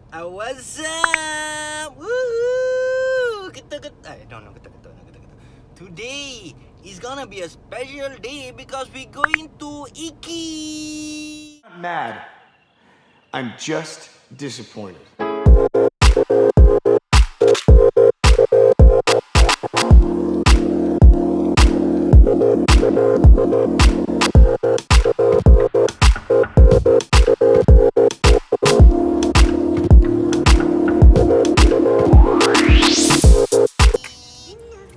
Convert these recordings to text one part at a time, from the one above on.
What's up? Woohoo! No, today is gonna be a special day because we're going to Ikea. I'm mad. I'm just disappointed.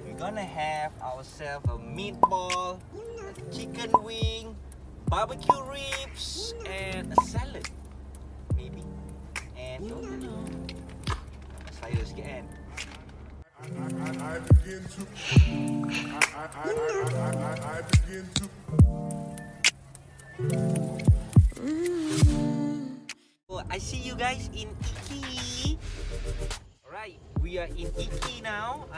We're gonna have ourselves a meatball, a chicken wing, barbecue ribs, and a salad, maybe. And sayur sikit kan. I begin to. Oh, I see you guys in Ikea. Alright, we are in Ikea now.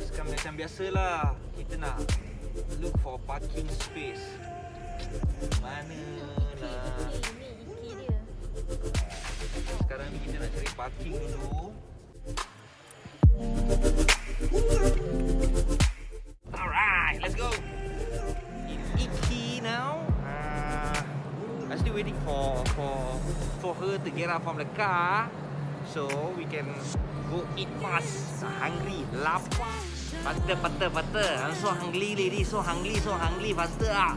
Sekarang macam biasalah, kita nak look for parking space. Mana lah? Sekarang ni kita nak cari parking dulu. Alright, let's go. In Ikea now. I'm still waiting for her to get out from the car, so we can go eat fast. Hungry, lapar. Faster. I'm so hungry, lady. So hungry. Faster ah.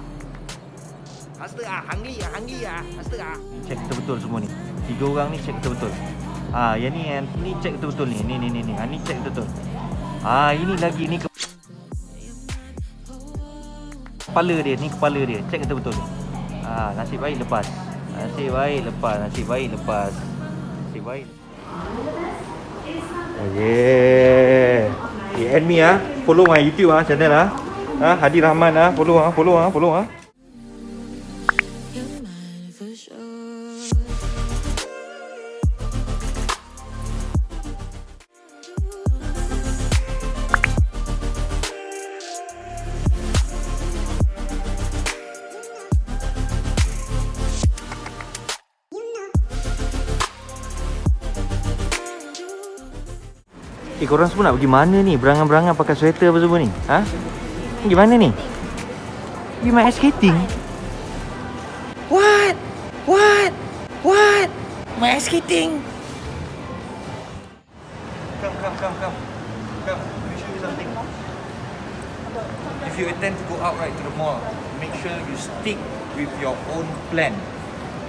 Hungry ah. Faster ah. Check betul-betul semua ni. 3 orang ni check betul-betul. Yang ni check betul-betul ni. Ni. Ni check betul-betul. Ini lagi ni kepala dia. Ni kepala dia. Check betul-betul ni. Nasib baik lepas. Yeah. And me follow my YouTube channel Hadi Rahman follow. Korang semua nak pergi mana ni? Berangan-berangan pakai sweater apa semua ni? Pergi mana ni? Pergi main ice skating? What? Main ice skating? Come. Let me show you something. If you intend to go out to the mall, make sure you stick with your own plan.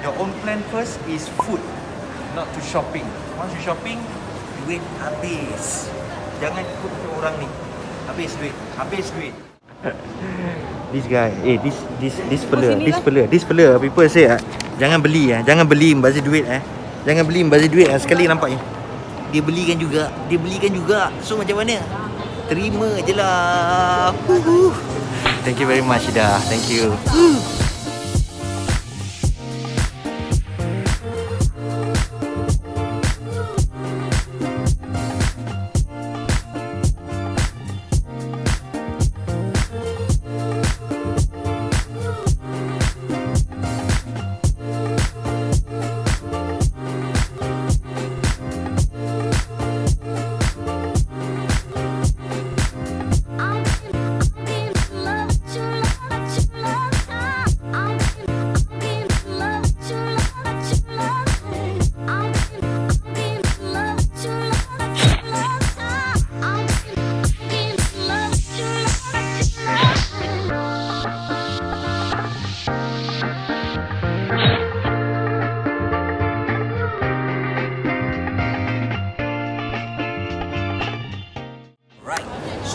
Your own plan first is food, not to shopping. Once you shopping, duit habis. Jangan ikut orang ni. Habis duit. This guy, this fella. People say jangan beli membazir duit Jangan beli membazir duit sekali nampak ni. Dia belikan juga. So macam mana? Terima je lah. Thank you very much Ida. Thank you.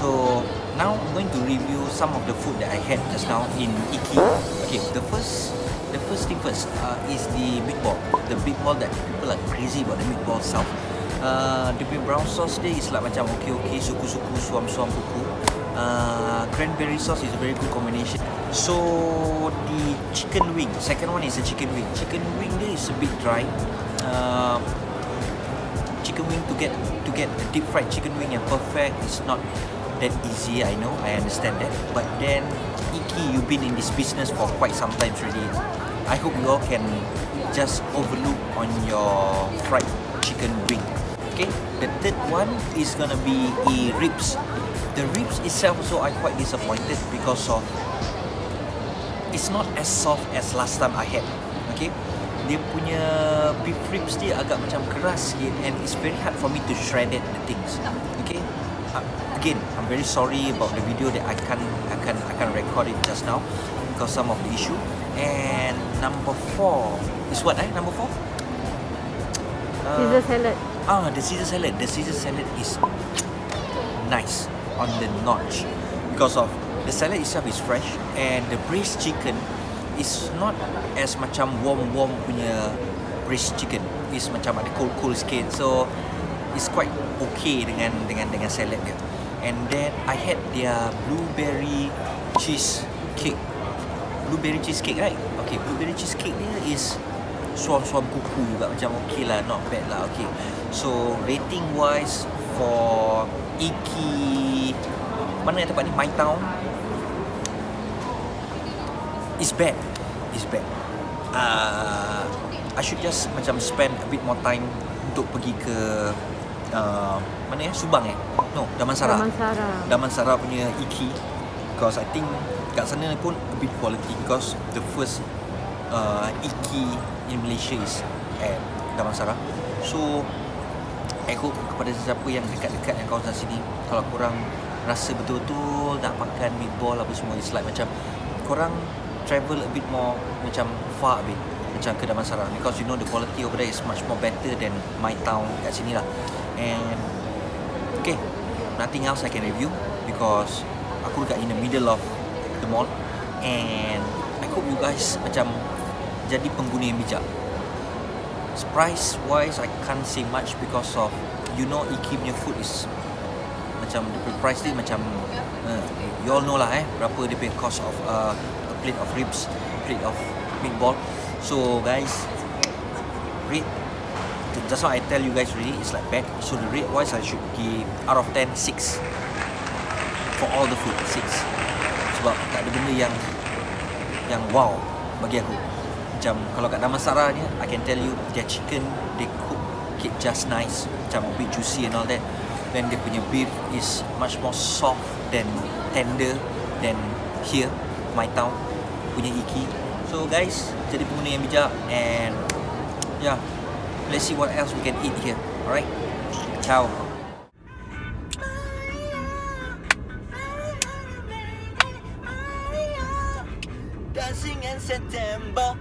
So now I'm going to review some of the food that I had just now in Ikea. Okay, the first thing first is the meatball. The meatball that people are crazy about the meatball itself. The brown sauce dia is like macam okay, suku-suku, suam-suam kuku. Cranberry sauce is a very good combination. So the chicken wing, second one is the chicken wing. Chicken wing dia is a bit dry. Chicken wing to get a deep fried chicken wing yang perfect is not that easy. I know, I understand that. But then Ikea, you've been in this business for quite some time already. I hope you all can just overlook on your fried chicken wing. Okay, the third one is gonna be ribs. The ribs itself also I quite disappointed because of it's not as soft as last time I had. Okay, dia punya beef ribs dia agak macam keras sikit and it's very hard for me to shred it the things. Okay, again I'm very sorry about the video that I can't record it just now because some of the issue. And number 4 is what? Number 4? Caesar salad. The Caesar salad. The Caesar salad is nice on the notch because of the salad itself is fresh and the braised chicken is not as macam warm punya braised chicken. It's macam ada cold sikit, so it's quite okay dengan salad dia. And then I had their blueberry cheesecake. Blueberry cheesecake, right? Okay, blueberry cheesecake dia is suam-suam kuku juga, macam okay lah, not bad lah. Okay, so rating wise for Iki, mana yang tempat ni, My Town, is bad. I should just macam spend a bit more time untuk pergi ke mana ya, Subang no, Damansara punya Iki, because I think kat sana pun a bit quality because the first Iki in Malaysia is at Damansara. So I hope kepada sesiapa yang dekat-dekat yang kawasan sini, kalau korang rasa betul-betul nak makan meatball apa semua, it's like macam korang travel a bit more macam far a bit, macam ke Damansara, because you know the quality over there is much more better than My Town kat sini lah. And okay, nothing else I can review because aku dekat in the middle of the mall, and I hope you guys macam jadi pengguna yang bijak. Price wise I can't say much because of, you know, Iki punya food is macam the price dia macam you all know lah berapa dia punya cost of a plate of ribs, plate of meatball. So guys, rate, just now I tell you guys already, it's like bad. So the rate wise I should give out of 10 6 for all the food, 6. Sebab tak ada benda yang wow bagi aku. Macam kalau kat Damansara ni, I can tell you their chicken, they cook it just nice, macam a bit juicy and all that. Then dia punya beef is much more soft than tender than here, My Town punya Iki. So guys, jadi pengguna yang bijak, and yeah, let's see what else we can eat here. Alright, ciao. Dancing in September.